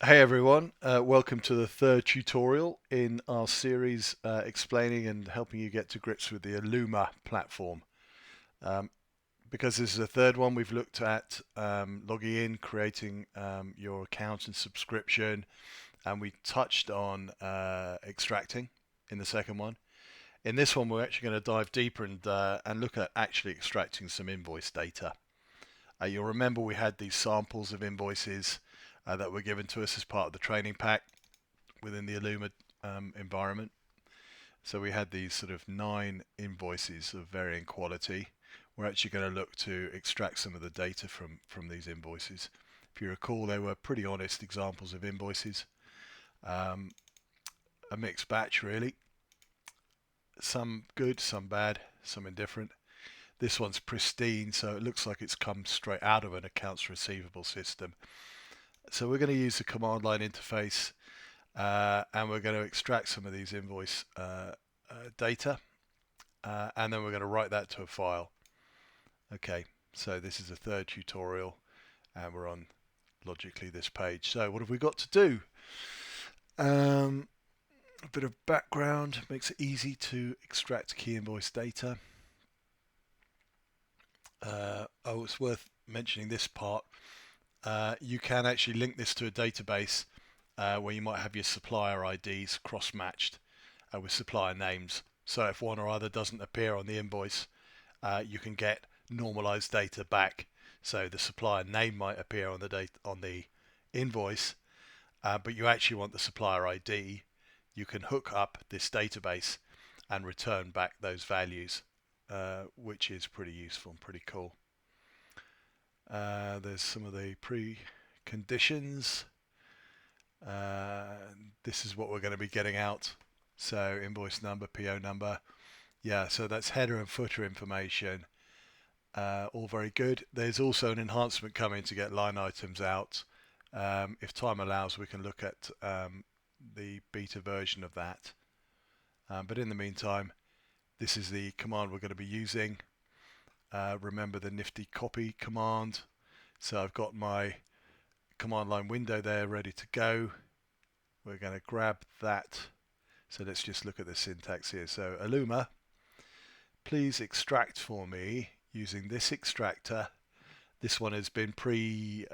Hey everyone, welcome to the third tutorial in our series explaining and helping you get to grips with the Aluma platform. Um, because this is the third one, we've looked at logging in, creating your account and subscription, and we touched on extracting in the second one. In this one, we're actually going to dive deeper and look at actually extracting some invoice data. You'll remember we had these samples of invoices that were given to us as part of the training pack within the Aluma environment. So we had these sort of 9 invoices of varying quality. We're actually going to look to extract some of the data from these invoices. If you recall, they were pretty honest examples of invoices. Um, a mixed batch really. Some good, some bad, some indifferent. This one's pristine, so it looks like it's come straight out of an accounts receivable system. So we're going to use the command line interface and we're going to extract some of these invoice data and then we're going to write that to a file. Okay, so this is the third tutorial and we're on logically this page. So what have we got to do? A bit of background makes it easy to extract key invoice data. It's worth mentioning this part. You can actually link this to a database where you might have your supplier IDs cross-matched with supplier names. So if one or other doesn't appear on the invoice, you can get normalized data back. So the supplier name might appear on the invoice, but you actually want the supplier ID. You can hook up this database and return back those values, which is pretty useful and pretty cool. There's some of the preconditions. This is what we're going to be getting out. So invoice number, PO number. Yeah, so that's header and footer information. All very good. There's also an enhancement coming to get line items out. If time allows, we can look at the beta version of that. But in the meantime, this is the command we're going to be using. Remember the nifty copy command. So I've got my command line window there ready to go. We're going to grab that. So let's just look at the syntax here. So Aluma, please extract for me using this extractor. This one has been pre-exists.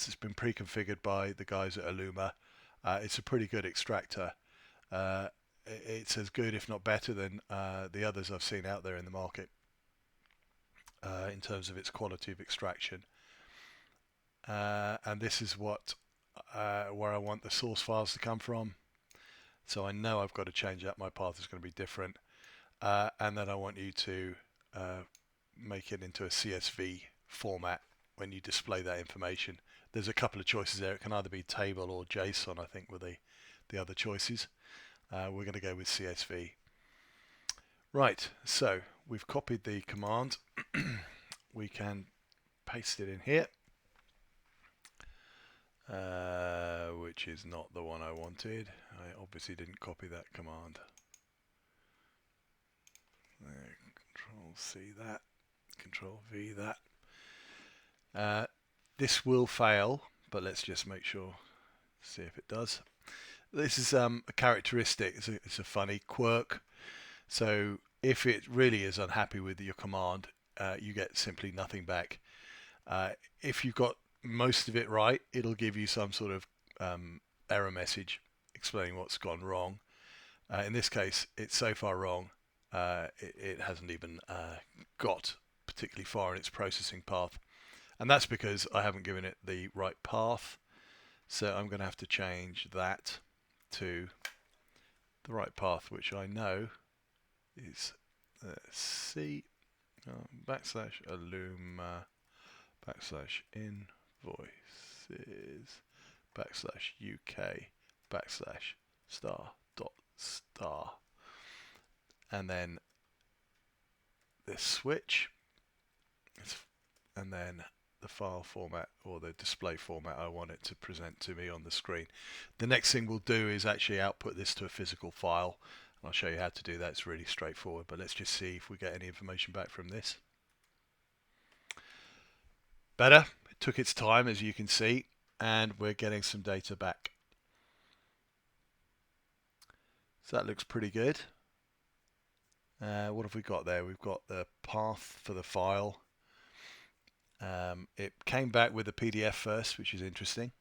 It's been pre-configured by the guys at Aluma. It's a pretty good extractor. It's as good, if not better, than the others I've seen out there in the market in terms of its quality of extraction. And this is what where I want the source files to come from. So I know I've got to change out my path. It's going to be different. And then I want you to make it into a CSV format when you display that information. There's a couple of choices there. It can either be table or JSON, I think, were the other choices. We're going to go with CSV. Right, so we've copied the command. We can paste it in here, which is not the one I wanted. I obviously didn't copy that command. There, Control C that, Control V that. This will fail, but let's just make sure, see if it does. This is a characteristic, it's a funny quirk. So if it really is unhappy with your command, you get simply nothing back. If you've got most of it right, it'll give you some sort of error message explaining what's gone wrong. In this case, it's so far wrong, it hasn't even got particularly far in its processing path. And that's because I haven't given it the right path. So I'm going to have to change that to the right path, which I know is C backslash Aluma backslash invoices backslash UK backslash star dot star, and then this switch, and then the file format or the display format I want it to present to me on the screen. The next thing we'll do is actually output this to a physical file, and I'll show you how to do that. It's really straightforward, but let's just see if we get any information back from this. Better. It took its time, as you can see. and we're getting some data back. So that looks pretty good. What have we got there? We've got the path for the file. It came back with a PDF first, which is interesting.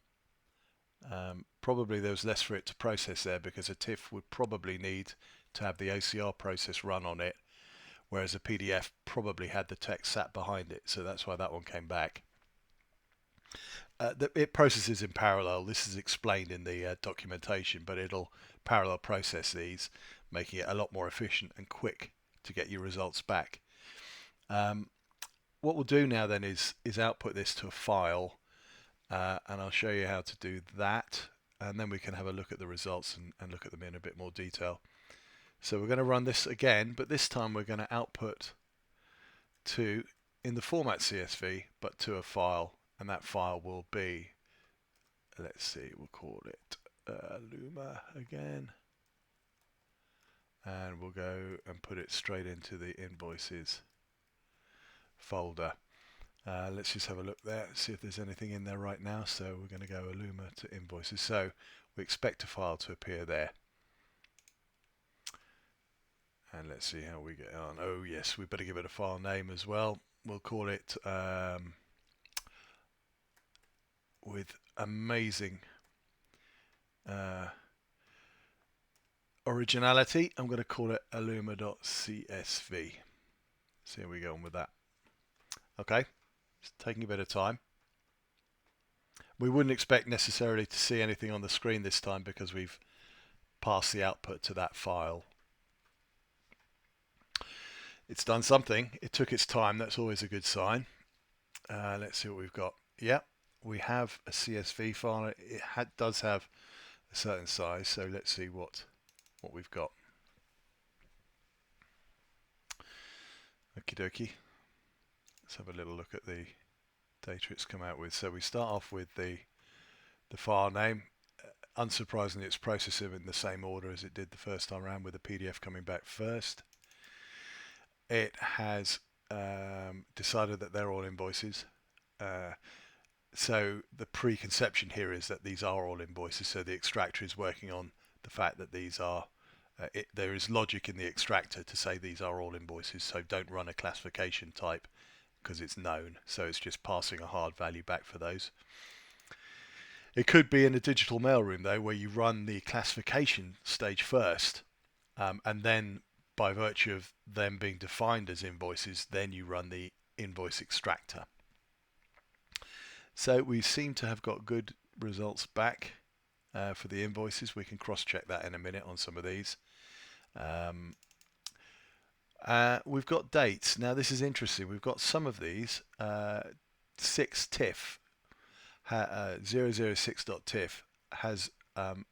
Probably there was less for it to process there because a TIFF would probably need to have the OCR process run on it, whereas a PDF probably had the text sat behind it, so that's why that one came back. It processes in parallel. This is explained in the documentation, but it'll parallel process these, making it a lot more efficient and quick to get your results back. What we'll do now then is output this to a file, and I'll show you how to do that, and then we can have a look at the results and look at them in a bit more detail. So we're going to run this again, but this time we're going to output to in the format CSV, but to a file, and that file will be, let's see, we'll call it Aluma again, and we'll go and put it straight into the invoices folder. Let's just have a look there, see if there's anything in there right now. So we're going to go Aluma to invoices. So we expect a file to appear there. And let's see how we get on. Oh yes, we better give it a file name as well. We'll call it, with amazing originality, I'm going to call it aluma.csv. See how we go on with that. Okay, it's taking a bit of time. We wouldn't expect necessarily to see anything on the screen this time because we've passed the output to that file. It's done something. It took its time. That's always a good sign. Let's see what we've got. Yep, we have a CSV file. It does have a certain size. So let's see what we've got. Okie dokie. Let's have a little look at the data it's come out with. So we start off with the file name. Unsurprisingly, it's processed in the same order as it did the first time around, with the PDF coming back first. It has decided that they're all invoices. So the preconception here is that these are all invoices. So the extractor is working on the fact that these are, there is logic in the extractor to say these are all invoices. So don't run a classification type because it's known. So it's just passing a hard value back for those. It could be in a digital mailroom though, where you run the classification stage first, and then by virtue of them being defined as invoices, then you run the invoice extractor. So we seem to have got good results back for the invoices. We can cross-check that in a minute on some of these. We've got dates. Now this is interesting. We've got some of these. 6 TIFF, 006.TIFF has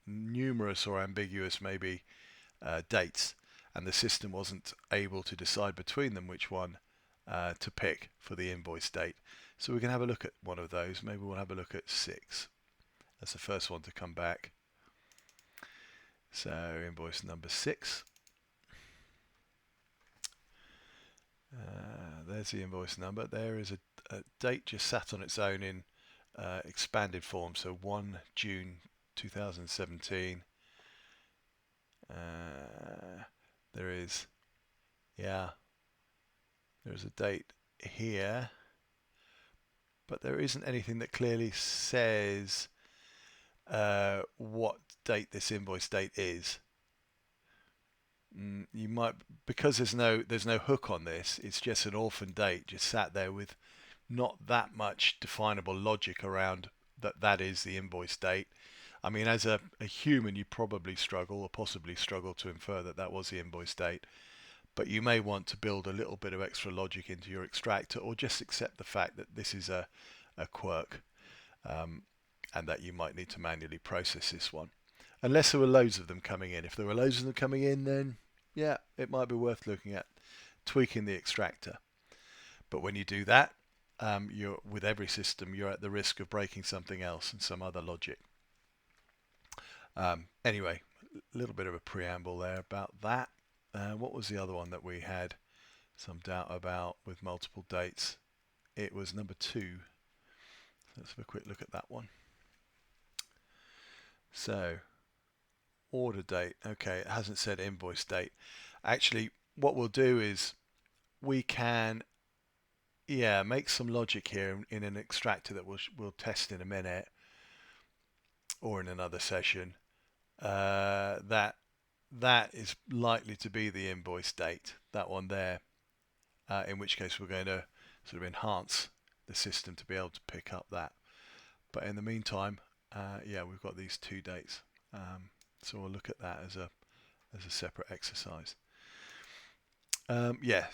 numerous or ambiguous maybe dates, and the system wasn't able to decide between them which one to pick for the invoice date. So we can have a look at one of those. Maybe we'll have a look at 6. That's the first one to come back. So invoice number 6. There's the invoice number. There is a date just sat on its own in expanded form. So 1 June 2017. There is, yeah, there's a date here, but there isn't anything that clearly says what date this invoice date is. You might, because there's no hook on this. It's just an orphan date, just sat there with not that much definable logic around that is the invoice date. I mean, as a human, you probably struggle or possibly struggle to infer that was the invoice date, but you may want to build a little bit of extra logic into your extractor, or just accept the fact that this is a quirk, and that you might need to manually process this one. Unless there were loads of them coming in. If there were loads of them coming in, then yeah, it might be worth looking at tweaking the extractor. But when you do that, with every system, you're at the risk of breaking something else and some other logic. Anyway, a little bit of a preamble there about that. What was the other one that we had some doubt about with multiple dates? It was number 2. Let's have a quick look at that one. So order date. Okay, it hasn't said invoice date. Actually, what we'll do is we can, yeah, make some logic here in an extractor that we'll test in a minute or in another session. That is likely to be the invoice date, that one there. In which case we're going to sort of enhance the system to be able to pick up that. But in the meantime, yeah, we've got these two dates. So we'll look at that as a separate exercise. Yeah.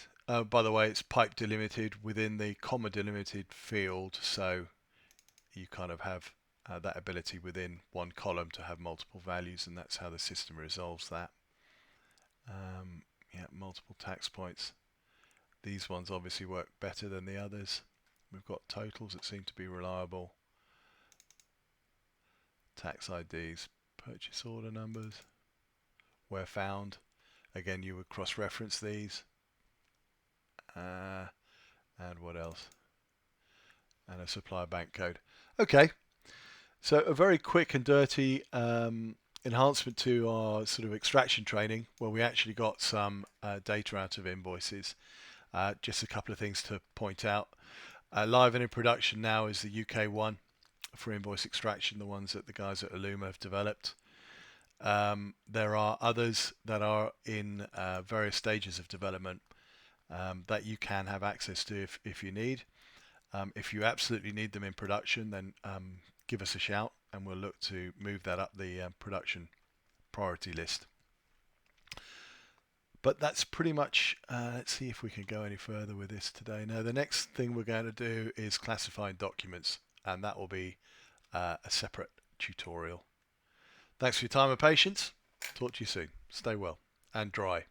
By the way, it's pipe delimited within the comma delimited field, so you kind of have that ability within one column to have multiple values, and that's how the system resolves that. Yeah, multiple tax points. These ones obviously work better than the others. We've got totals that seem to be reliable. Tax IDs, purchase order numbers, where found. Again, you would cross-reference these. And what else? And a supplier bank code. Okay, so a very quick and dirty enhancement to our sort of extraction training, where we actually got some data out of invoices. Just a couple of things to point out. Live and in production now is the UK one for invoice extraction, the ones that the guys at Aluma have developed. There are others that are in various stages of development that you can have access to if you need. If you absolutely need them in production, then give us a shout and we'll look to move that up the production priority list. But that's pretty much, let's see if we can go any further with this today. Now, the next thing we're going to do is classifying documents, and that will be a separate tutorial. Thanks for your time and patience. Talk to you soon. Stay well and dry.